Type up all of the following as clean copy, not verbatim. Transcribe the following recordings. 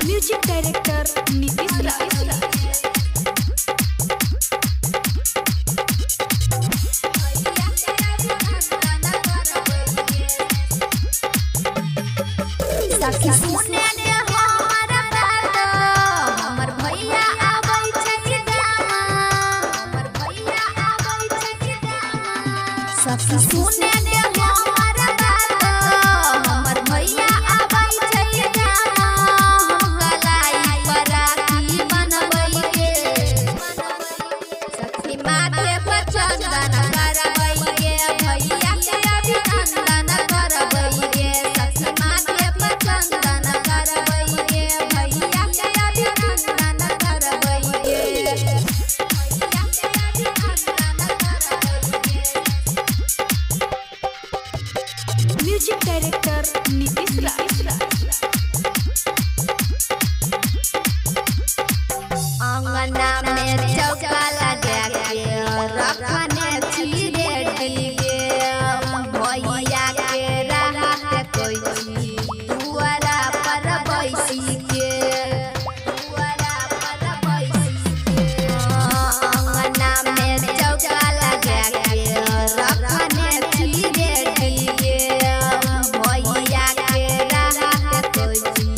Music director Nitish राज। सखी सुने ने हमारा बात हमर भैया आबै छै गामा, हमर भैया आबै छै गामा। सखी सुने ने हमारा बात हमर भैया आबै छै गामा। हम गलाई पराती बनबै के सखी माथे पर चंदन करबै के भैया के अभिनंदन करबै के सखी माथे पर चंदन करबै के भैया के अभिनंदन करबै के भैया के अभिनंदन करबै के। म्यूजिक डायरेक्टर नीतीश राज। अंगना में चौका लगा के रखने छी रेडी के भैया के राहत कोई छी दुआरा पर बैसी के, दुआरा पर बैसी के। अंगना में चौका लगा के रखने छी रेडी के भैया के राहत कोई छी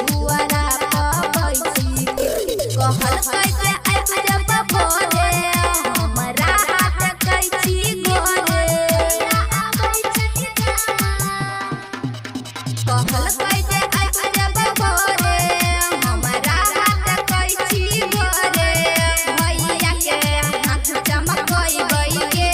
दुआरा पर बैसी के। कहल कैसे आबि जब भोरे हमरा हाथ कैची गोरे आबै छै गामा। कहल कैसे आबि जब भोरे हमरा हाथ कैची गोरे भैया के हाथ चमकबै के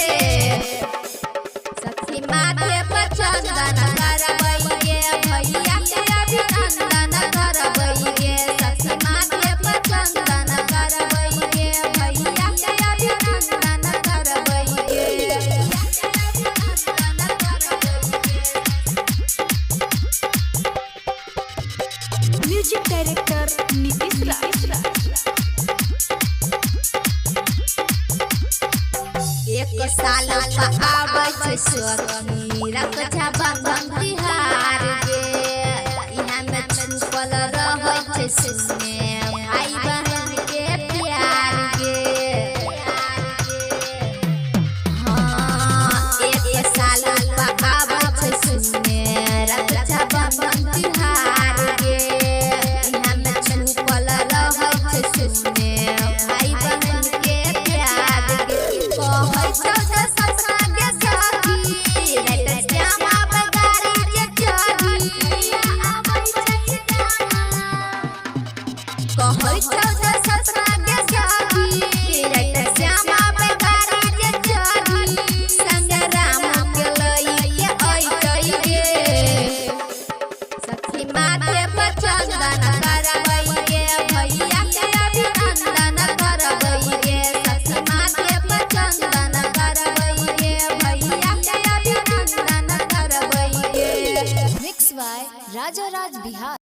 सखी माथे पर चंदन करबै के भैया के अभिनंदन करबै के सखी माथे पर चंदन करबै के भैया के अभिनंदन करबै के अभिनंदन करबै के। म्यूजिक डायरेक्टर नीतीश राज। एक साल पर आबै छै सखी रक्षाबंधन तिहार के इहाँ में छुपल रहै छै सुने भाई बहन के प्यार के। हाँ एक साल पर आबै छै सुने रक्षाबंधन तिहार के इहाँ में छुपल रहै छै सुने भाई बहन के प्यार के। कहै छौ जे ससुरा के सखी रात श्याम आबै गाड़ी के चढ़ी आबै छै गामा। कहै छौ जे ससुरा के सखी रात श्याम आबै गाड़ी के चढ़ी संग राम के लई के अइतै गे सखी माथे पर चंदन करबै के भैया के अभिनंदन करबै के सखी माथे पर चंदन करबै के भैया के अभिनंदन करबै के। Mix by Raja Raj Bihar.